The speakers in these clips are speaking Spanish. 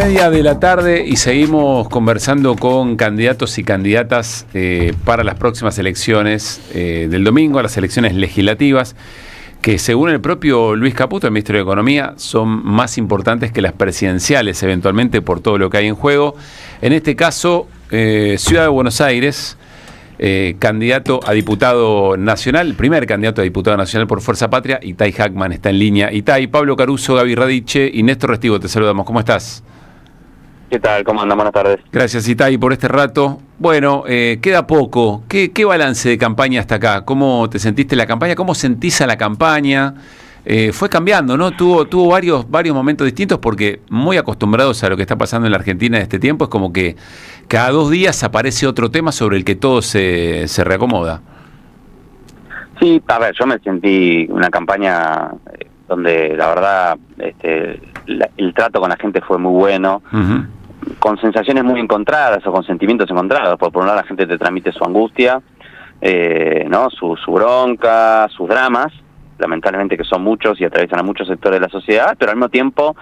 4:30 de la tarde y seguimos conversando con candidatos y candidatas para las próximas elecciones del domingo, a las elecciones legislativas, que según el propio Luis Caputo, el ministro de Economía, son más importantes que las presidenciales, eventualmente por todo lo que hay en juego. En este caso, Ciudad de Buenos Aires, candidato a diputado nacional, el primer candidato a diputado nacional por Fuerza Patria, Itay Hackman está en línea. Itay, Pablo Caruso, Gaby Radiche y Néstor Restivo, te saludamos. ¿Cómo estás? ¿Qué tal? ¿Cómo andan? Buenas tardes. Gracias, Itay, por este rato. Bueno, queda poco. ¿Qué balance de campaña hasta acá? ¿Cómo te sentiste en la campaña? ¿Cómo sentís a la campaña? Fue cambiando, ¿no? Tuvo varios momentos distintos porque muy acostumbrados a lo que está pasando en la Argentina en este tiempo, es como que cada 2 días aparece otro tema sobre el que todo se reacomoda. Sí, a ver, yo me sentí una campaña donde la verdad el trato con la gente fue muy bueno, con sensaciones muy encontradas o con sentimientos encontrados. Por un lado la gente te transmite su angustia, ¿no? Su bronca, sus dramas, lamentablemente que son muchos y atraviesan a muchos sectores de la sociedad, pero al mismo tiempo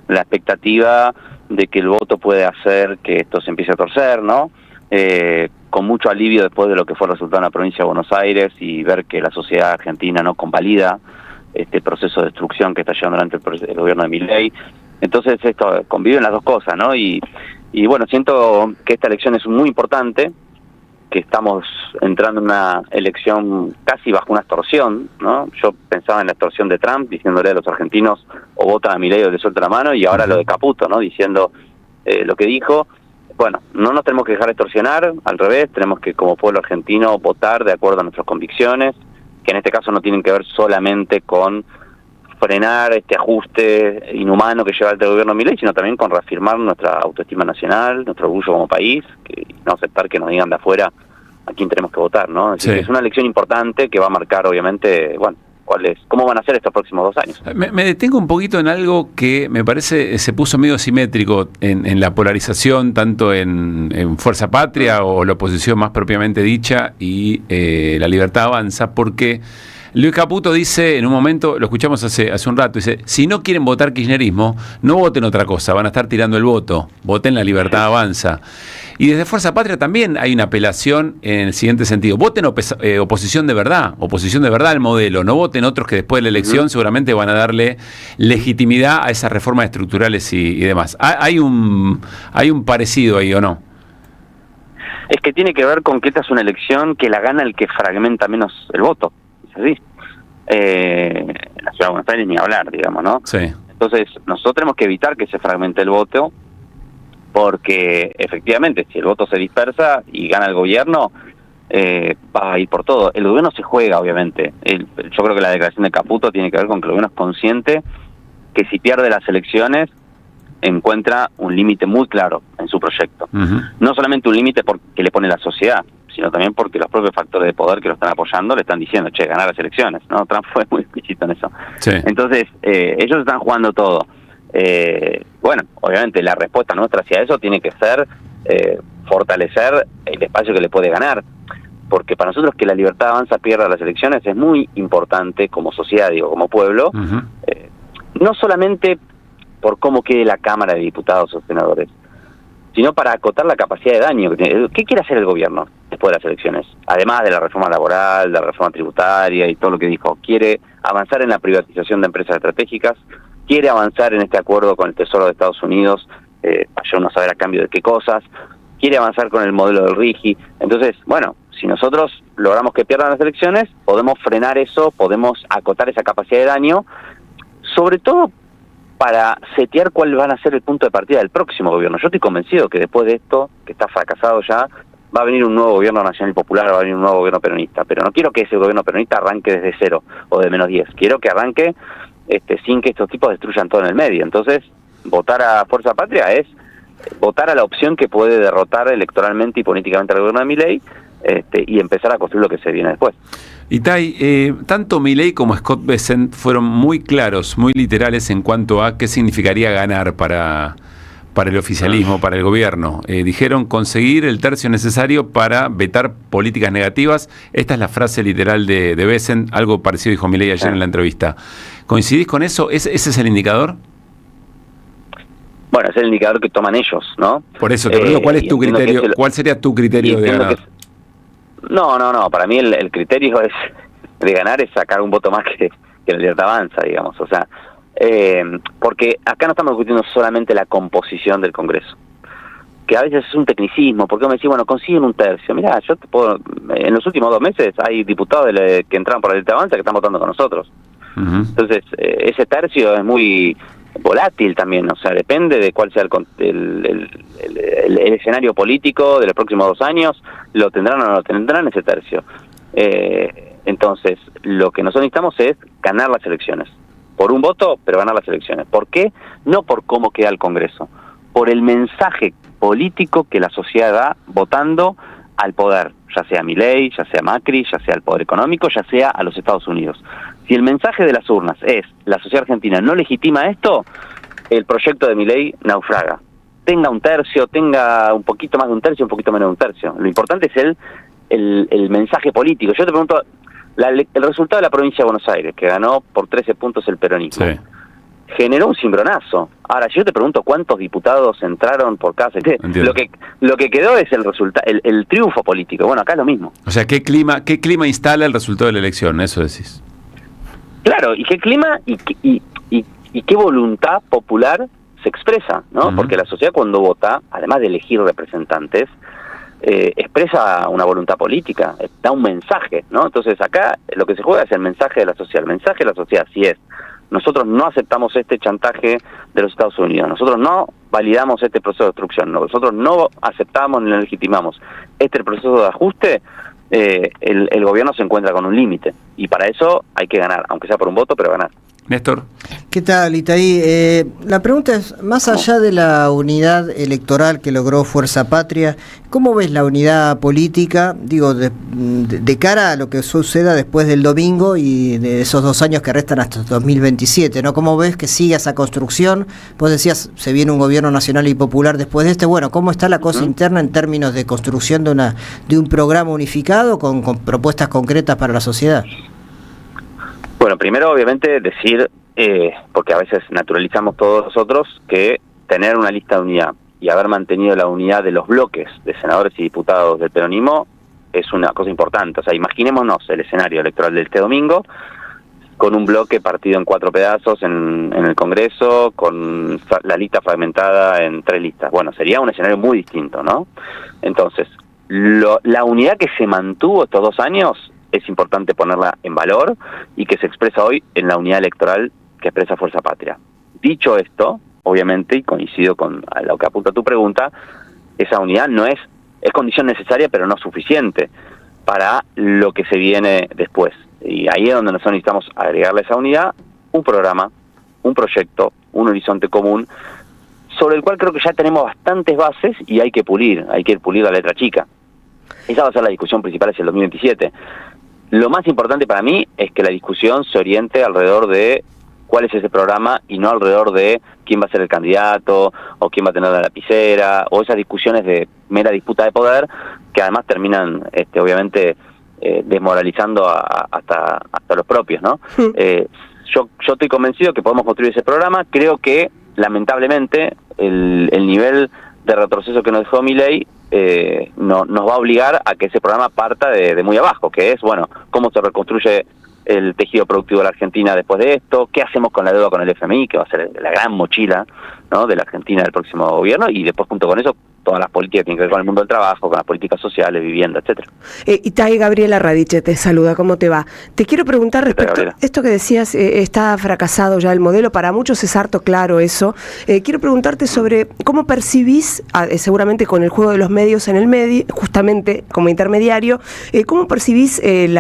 la expectativa de que el voto puede hacer que esto se empiece a torcer, ¿no? Con mucho alivio después de lo que fue el resultado en la provincia de Buenos Aires y ver que la sociedad argentina no convalida este proceso de destrucción que está llevando adelante el gobierno de Milei. Entonces esto conviven las dos cosas, ¿no? Y bueno, siento que esta elección es muy importante, que estamos entrando en una elección casi bajo una extorsión, ¿no? Yo pensaba en la extorsión de Trump, diciéndole a los argentinos o votan a Milei o le suelta la mano, y ahora lo de Caputo, ¿no? Diciendo lo que dijo. Bueno, no nos tenemos que dejar extorsionar, al revés, tenemos que como pueblo argentino votar de acuerdo a nuestras convicciones, que en este caso no tienen que ver solamente con frenar este ajuste inhumano que lleva el gobierno de Milei, sino también con reafirmar nuestra autoestima nacional, nuestro orgullo como país, y no aceptar que nos digan de afuera a quién tenemos que votar, ¿no? Así que es una elección importante que va a marcar, obviamente, bueno, cómo van a ser estos próximos 2 años. Me detengo un poquito en algo que me parece se puso medio simétrico en la polarización, tanto en Fuerza Patria o la oposición más propiamente dicha y La Libertad Avanza, porque Luis Caputo dice en un momento, lo escuchamos hace un rato, dice: si no quieren votar kirchnerismo, no voten otra cosa, van a estar tirando el voto, voten La Libertad Avanza. Y desde Fuerza Patria también hay una apelación en el siguiente sentido: voten oposición de verdad al modelo, no voten otros que después de la elección seguramente van a darle legitimidad a esas reformas estructurales y demás. ¿Hay un parecido ahí o no? Es que tiene que ver con que esta es una elección que la gana el que fragmenta menos el voto. ¿Sí? La ciudad de Buenos Aires ni hablar, digamos, ¿no? Sí. Entonces, nosotros tenemos que evitar que se fragmente el voto, porque efectivamente, si el voto se dispersa y gana el gobierno, va a ir por todo. El gobierno se juega, obviamente. Yo creo que la declaración de Caputo tiene que ver con que el gobierno es consciente que si pierde las elecciones, encuentra un límite muy claro en su proyecto. No solamente un límite porque le pone la sociedad, sino también porque los propios factores de poder que lo están apoyando le están diciendo: che, ganar las elecciones, ¿no? Trump fue muy explícito en eso. Sí. Entonces, ellos están jugando todo. Bueno, obviamente la respuesta nuestra hacia eso tiene que ser fortalecer el espacio que le puede ganar, porque para nosotros que La Libertad Avanza pierda las elecciones es muy importante como sociedad, digo, como pueblo, no solamente por cómo quede la Cámara de Diputados o Senadores, sino para acotar la capacidad de daño que tiene. ¿Qué quiere hacer el gobierno después de las elecciones? Además de la reforma laboral, de la reforma tributaria y todo lo que dijo, quiere avanzar en la privatización de empresas estratégicas, quiere avanzar en este acuerdo con el Tesoro de Estados Unidos, vaya uno a saber a cambio de qué cosas, quiere avanzar con el modelo del RIGI. Entonces, bueno, si nosotros logramos que pierdan las elecciones, podemos frenar eso, podemos acotar esa capacidad de daño, sobre todo para setear cuál van a ser el punto de partida del próximo gobierno. Yo estoy convencido que después de esto, que está fracasado ya, va a venir un nuevo gobierno nacional y popular, va a venir un nuevo gobierno peronista, pero no quiero que ese gobierno peronista arranque desde 0 o de -10, quiero que arranque sin que estos tipos destruyan todo en el medio. Entonces, votar a Fuerza Patria es votar a la opción que puede derrotar electoralmente y políticamente al gobierno de Milei, y empezar a construir lo que se viene después. Itay, tanto Milei como Scott Bessent fueron muy claros, muy literales en cuanto a qué significaría ganar para el oficialismo, para el gobierno. Dijeron conseguir el tercio necesario para vetar políticas negativas. Esta es la frase literal de Bessent, algo parecido dijo Milei ayer en la entrevista. ¿Coincidís con eso? ¿Ese es el indicador? Bueno, es el indicador que toman ellos, ¿no? Por eso te pregunto, ¿cuál es tu criterio? ¿Cuál sería tu criterio de ganar? No, para mí el criterio de ganar es sacar un voto más que la Libertad Avanza, digamos, o sea, porque acá no estamos discutiendo solamente la composición del Congreso, que a veces es un tecnicismo, porque me decís, bueno, consiguen un tercio. Mirá, yo te puedo, en los últimos 2 meses hay diputados que entraron por la Libertad Avanza que están votando con nosotros. Entonces, ese tercio es muy volátil también, o sea, depende de cuál sea el escenario político de los próximos 2 años, lo tendrán o no lo tendrán ese tercio. Entonces, lo que nosotros necesitamos es ganar las elecciones, por un voto, pero ganar las elecciones. ¿Por qué? No por cómo queda el Congreso, por el mensaje político que la sociedad da votando al poder, ya sea Milei, ya sea Macri, ya sea el poder económico, ya sea a los Estados Unidos. Si el mensaje de las urnas es la sociedad argentina no legitima esto, el proyecto de Milei naufraga. Tenga un tercio, tenga un poquito más de un tercio, un poquito menos de un tercio. Lo importante es el mensaje político. Yo te pregunto, el resultado de la provincia de Buenos Aires, que ganó por 13 puntos el peronismo, sí, generó un cimbronazo. Ahora, yo te pregunto cuántos diputados entraron por cada sector. Lo que quedó es el resultado, el triunfo político. Bueno, acá es lo mismo. O sea, ¿qué clima instala el resultado de la elección? Eso decís. Claro, y qué clima y qué voluntad popular se expresa, ¿no? Porque la sociedad cuando vota, además de elegir representantes, expresa una voluntad política, da un mensaje, ¿no? Entonces acá lo que se juega es el mensaje de la sociedad. El mensaje de la sociedad sí es: nosotros no aceptamos este chantaje de los Estados Unidos, nosotros no validamos este proceso de obstrucción, nosotros no aceptamos ni legitimamos este proceso de ajuste. El gobierno se encuentra con un límite, y para eso hay que ganar, aunque sea por un voto, pero ganar. Néstor. ¿Qué tal, Itaí? La pregunta es, más allá de la unidad electoral que logró Fuerza Patria, ¿cómo ves la unidad política, digo, de cara a lo que suceda después del domingo y de esos 2 años que restan hasta 2027, ¿no? ¿Cómo ves que sigue esa construcción? Vos decías, se viene un gobierno nacional y popular después de bueno, ¿cómo está la cosa interna en términos de construcción de un programa unificado con propuestas concretas para la sociedad? Bueno, primero obviamente decir, porque a veces naturalizamos todos nosotros, que tener una lista de unidad y haber mantenido la unidad de los bloques de senadores y diputados del peronismo es una cosa importante. O sea, imaginémonos el escenario electoral de este domingo con un bloque partido en 4 pedazos en el Congreso, con la lista fragmentada en 3 listas. Bueno, sería un escenario muy distinto, ¿no? Entonces, la unidad que se mantuvo estos 2 años es importante ponerla en valor y que se expresa hoy en la unidad electoral que expresa Fuerza Patria. Dicho esto, obviamente, y coincido con lo que apunta tu pregunta, esa unidad no es condición necesaria, pero no suficiente para lo que se viene después. Y ahí es donde nosotros necesitamos agregarle a esa unidad un programa, un proyecto, un horizonte común, sobre el cual creo que ya tenemos bastantes bases y hay que ir pulir la letra chica. Esa va a ser la discusión principal hacia el 2027. Lo más importante para mí es que la discusión se oriente alrededor de cuál es ese programa y no alrededor de quién va a ser el candidato o quién va a tener la lapicera o esas discusiones de mera disputa de poder que además terminan obviamente desmoralizando hasta los propios, ¿no? Yo estoy convencido que podemos construir ese programa. Creo que lamentablemente el nivel de retroceso que nos dejó Milei nos va a obligar a que ese programa parta de muy abajo, que es, bueno, cómo se reconstruye el tejido productivo de la Argentina después de esto, qué hacemos con la deuda con el FMI, que va a ser la gran mochila, ¿no?, de la Argentina del próximo gobierno, y después junto con eso todas las políticas que tienen que ver con el mundo del trabajo, con las políticas sociales, vivienda, etcétera. Itaí, Gabriela Radiche te saluda, ¿cómo te va? Te quiero preguntar respecto a esto que decías, está fracasado ya el modelo, para muchos es harto claro eso. Quiero preguntarte sobre cómo percibís, seguramente con el juego de los medios en el medio, justamente como intermediario, cómo percibís el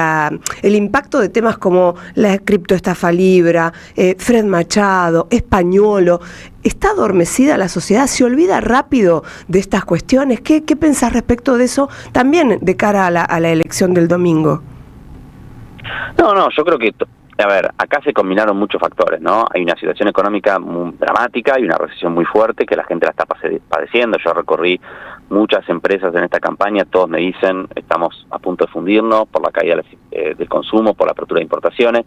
impacto de temas como la criptoestafa Libra, Fred Machado, Españolo. ¿Está adormecida la sociedad? ¿Se olvida rápido de estas cuestiones? ¿Qué pensás respecto de eso también de cara a la elección del domingo? No, yo creo que, a ver, acá se combinaron muchos factores, ¿no? Hay una situación económica muy dramática, hay una recesión muy fuerte que la gente la está padeciendo. Yo recorrí muchas empresas en esta campaña, todos me dicen, estamos a punto de fundirnos por la caída del consumo, por la apertura de importaciones.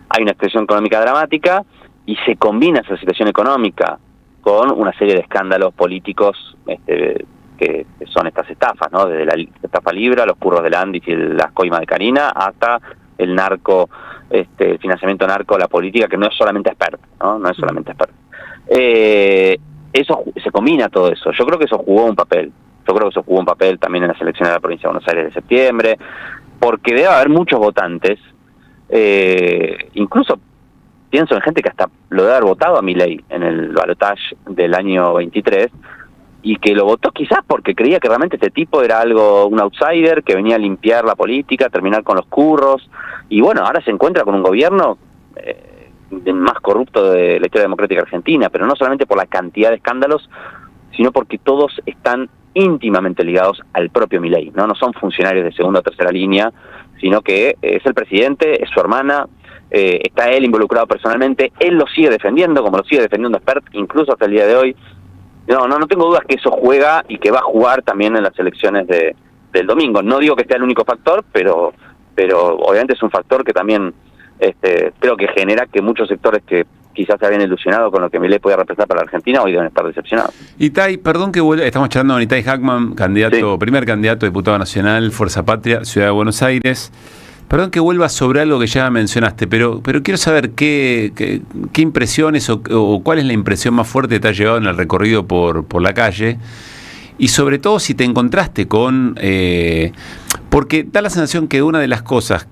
Hay una situación económica dramática, y se combina esa situación económica con una serie de escándalos políticos que son estas estafas, ¿no? Desde la estafa Libra, los curros del Andis y las coimas de Carina, hasta el narco, el financiamiento narco, la política, que no es solamente experto, ¿no? No es solamente experto. Eso se combina todo eso. Yo creo que eso jugó un papel. Yo creo que eso jugó un papel también en las elecciones de la provincia de Buenos Aires de septiembre, porque debe haber muchos votantes, incluso pienso en gente que hasta lo debe haber votado a Milei en el balotaje del año 23, y que lo votó quizás porque creía que realmente este tipo era un outsider, que venía a limpiar la política, terminar con los curros, y bueno, ahora se encuentra con un gobierno más corrupto de la historia democrática argentina, pero no solamente por la cantidad de escándalos, sino porque todos están íntimamente ligados al propio Milei, ¿no? No son funcionarios de segunda o tercera línea, sino que es el presidente, es su hermana, está él involucrado personalmente, él lo sigue defendiendo, como lo sigue defendiendo Expert, incluso hasta el día de hoy. No tengo dudas que eso juega y que va a jugar también en las elecciones del domingo. No digo que sea el único factor, pero obviamente es un factor que también creo que genera que muchos sectores que quizás se habían ilusionado con lo que Milei podía representar para la Argentina, hoy deben estar decepcionados. Itai, perdón que vuelva, estamos charlando con Itai Hackman, primer candidato a diputado nacional, Fuerza Patria, Ciudad de Buenos Aires. Perdón que vuelva sobre algo que ya mencionaste, pero quiero saber qué impresiones o cuál es la impresión más fuerte que te ha llevado en el recorrido por la calle, y sobre todo si te encontraste con... porque da la sensación que una de las cosas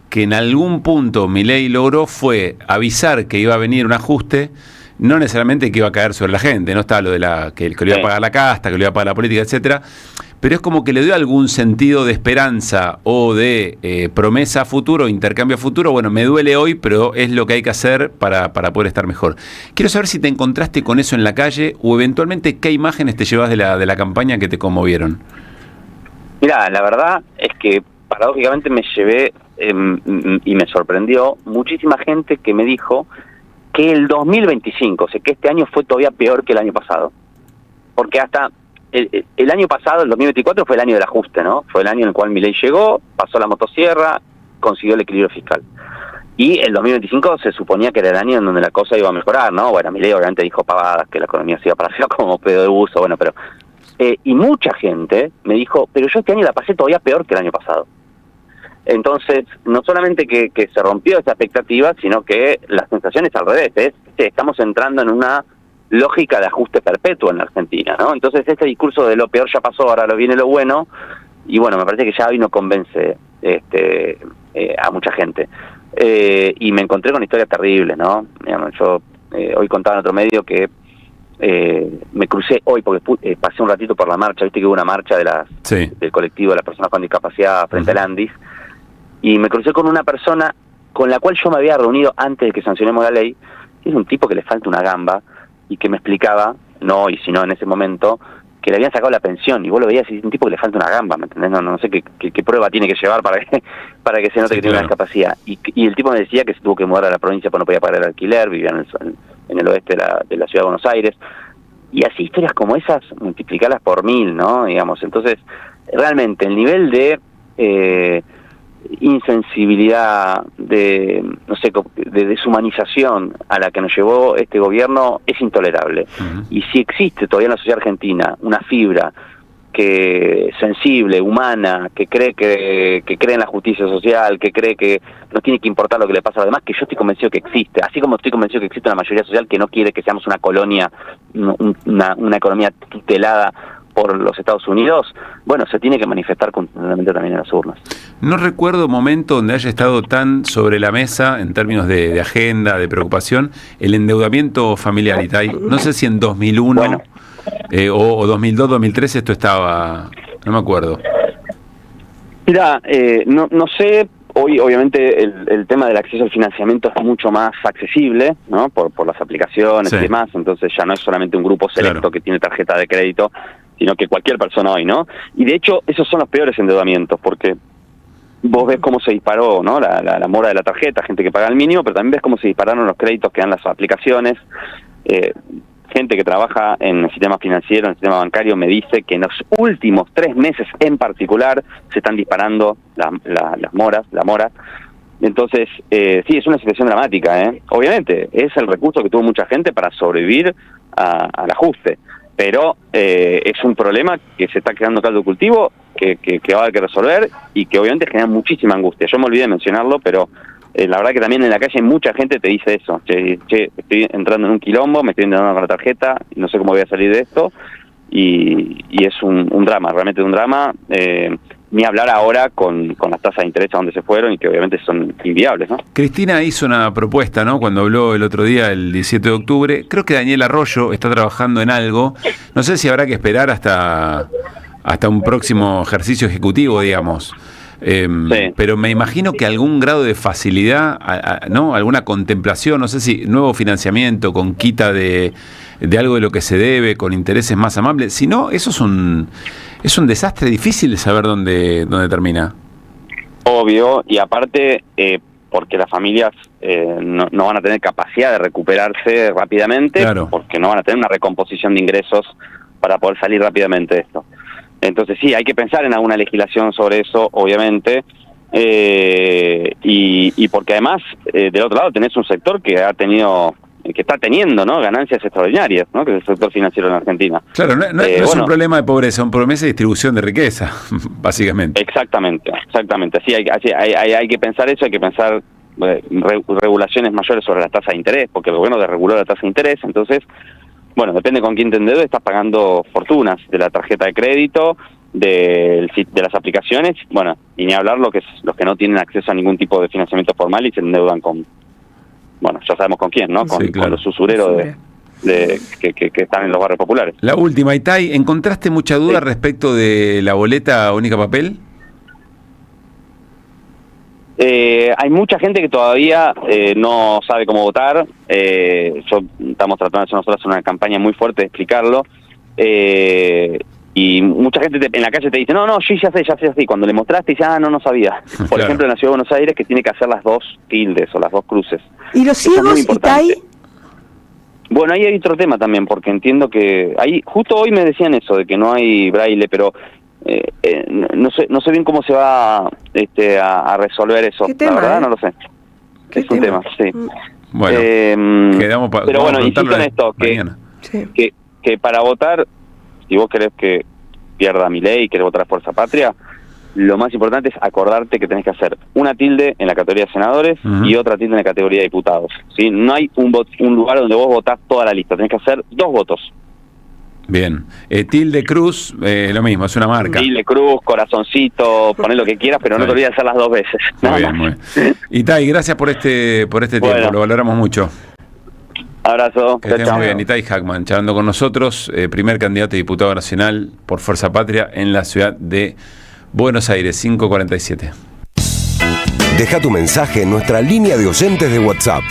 que en algún punto Milei logró fue avisar que iba a venir un ajuste, no necesariamente que iba a caer sobre la gente, no estaba lo de que le iba a pagar la casta, que le iba a pagar la política, etcétera, pero es como que le dio algún sentido de esperanza o de promesa a futuro, intercambio a futuro. Bueno, me duele hoy, pero es lo que hay que hacer para poder estar mejor. Quiero saber si te encontraste con eso en la calle o eventualmente qué imágenes te llevas de la campaña que te conmovieron. Mira, la verdad es que paradójicamente me llevé y me sorprendió muchísima gente que me dijo que el 2025, o sea, que este año fue todavía peor que el año pasado, porque hasta el año pasado, el 2024, fue el año del ajuste, ¿no? Fue el año en el cual Milei llegó, pasó la motosierra, consiguió el equilibrio fiscal. Y el 2025 se suponía que era el año en donde la cosa iba a mejorar, ¿no? Bueno, Milei obviamente dijo pavadas, que la economía se iba para arriba como pedo de buzo, bueno, pero... y mucha gente me dijo, pero yo este año la pasé todavía peor que el año pasado. Entonces, no solamente que se rompió esa expectativa, sino que la sensación es al revés, estamos entrando en una lógica de ajuste perpetuo en la Argentina, ¿no? Entonces este discurso de lo peor ya pasó, ahora lo viene lo bueno, y bueno, me parece que ya hoy no convence a mucha gente. Y me encontré con historias terribles, ¿no? Yo hoy contaba en otro medio que me crucé hoy, porque pasé un ratito por la marcha, viste que hubo una marcha del colectivo de las personas con discapacidad frente al Andis, y me crucé con una persona con la cual yo me había reunido antes de que sancionemos la ley, que es un tipo que le falta una gamba, y que me explicaba, no hoy, sino en ese momento, que le habían sacado la pensión, y vos lo veías y es un tipo que le falta una gamba, ¿me entendés? No sé qué prueba tiene que llevar para que se note que tiene una discapacidad. Y el tipo me decía que se tuvo que mudar a la provincia porque no podía pagar el alquiler, vivía en el oeste de la ciudad de Buenos Aires, y así historias como esas, multiplicarlas por 1000, ¿no? Digamos, entonces, realmente el nivel de insensibilidad, de deshumanización a la que nos llevó este gobierno es intolerable. Y si existe todavía en la sociedad argentina una fibra sensible, humana, que cree en la justicia social, que cree que no tiene que importar lo que le pasa a los demás, que yo estoy convencido que existe, así como estoy convencido que existe una mayoría social que no quiere que seamos una colonia, una economía tutelada por los Estados Unidos, bueno, se tiene que manifestar continuamente también en las urnas. No recuerdo momento donde haya estado tan sobre la mesa, en términos de agenda, de preocupación, el endeudamiento familiar, Itai. No sé si en 2001 o 2002, 2003 esto estaba, no me acuerdo. Mira, no sé. Hoy, obviamente, el tema del acceso al financiamiento es mucho más accesible, ¿no? Por las aplicaciones y demás, entonces ya no es solamente un grupo selecto que tiene tarjeta de crédito, sino que cualquier persona hoy, ¿no? Y de hecho, esos son los peores endeudamientos, porque vos ves cómo se disparó, ¿no? La mora de la tarjeta, gente que paga el mínimo, pero también ves cómo se dispararon los créditos que dan las aplicaciones. Gente que trabaja en el sistema financiero, en el sistema bancario, me dice que en los últimos 3 meses en particular se están disparando la mora, Entonces, sí, es una situación dramática, Obviamente, es el recurso que tuvo mucha gente para sobrevivir al ajuste, pero es un problema que se está creando caldo de cultivo, que va a haber que resolver y que obviamente genera muchísima angustia. Yo me olvidé de mencionarlo, pero la verdad que también en la calle mucha gente te dice eso. Che, estoy entrando en un quilombo, me estoy endeudando con la tarjeta, no sé cómo voy a salir de esto, y es un drama, realmente un drama. Ni hablar ahora con las tasas de interés a donde se fueron y que obviamente son inviables, ¿no? Cristina hizo una propuesta, ¿no? Cuando habló el otro día, el 17 de octubre. Creo que Daniel Arroyo está trabajando en algo. No sé si habrá que esperar hasta un próximo ejercicio ejecutivo, digamos. Sí. Pero me imagino que algún grado de facilidad, ¿no? Alguna contemplación, no sé si nuevo financiamiento con quita de algo de lo que se debe, con intereses más amables. Si no, eso es un desastre difícil de saber dónde termina. Obvio, y aparte, porque las familias no van a tener capacidad de recuperarse rápidamente, claro, porque no van a tener una recomposición de ingresos para poder salir rápidamente de esto. Entonces sí, hay que pensar en alguna legislación sobre eso, obviamente, y porque además, del otro lado tenés un sector que está teniendo, ¿no?, ganancias extraordinarias, ¿no?, que es el sector financiero en Argentina. Claro, no es un problema de pobreza, es un problema de distribución de riqueza, básicamente. Exactamente. Sí, hay que pensar eso, hay que pensar regulaciones mayores sobre la tasa de interés, porque el gobierno desreguló la tasa de interés, entonces, bueno, depende con quién te endeudes, estás pagando fortunas de la tarjeta de crédito, de las aplicaciones, bueno, y ni hablar los que no tienen acceso a ningún tipo de financiamiento formal y se endeudan con, bueno, ya sabemos con quién, ¿no? Sí, claro, con los usureros que están en los barrios populares. La última, Itay, ¿encontraste mucha duda respecto de la boleta única papel? Hay mucha gente que todavía no sabe cómo votar. Estamos tratando de hacer nosotros una campaña muy fuerte de explicarlo. Y mucha gente en la calle te dice, no, yo ya sé. Cuando le mostraste, dice, no sabía. Por claro, ejemplo, en la Ciudad de Buenos Aires, que tiene que hacer las 2 tildes o las 2 cruces. ¿Y los ciegos, Itay? Bueno, ahí hay otro tema también, porque entiendo que justo hoy me decían eso, de que no hay braille, pero no sé bien cómo se va a resolver eso. La verdad no lo sé. Es un tema, sí. Bueno, quedamos pero bueno, insisto en esto, que para votar, si vos querés que pierda Milei y querés votar a Fuerza Patria, lo más importante es acordarte que tenés que hacer una tilde en la categoría de senadores y otra tilde en la categoría de diputados, ¿sí? No hay un lugar donde vos votás toda la lista, tenés que hacer 2 votos. Bien. Tilde cruz, lo mismo, es una marca. Tilde cruz, corazoncito, poné lo que quieras, pero no te olvides de hacer las 2 veces. Muy bien. Itay, gracias por este tiempo, lo valoramos mucho. Abrazo. Que estés muy bien. Itay Hackman, charlando con nosotros, primer candidato a diputado nacional por Fuerza Patria en la ciudad de Buenos Aires, 547. Deja tu mensaje en nuestra línea de oyentes de WhatsApp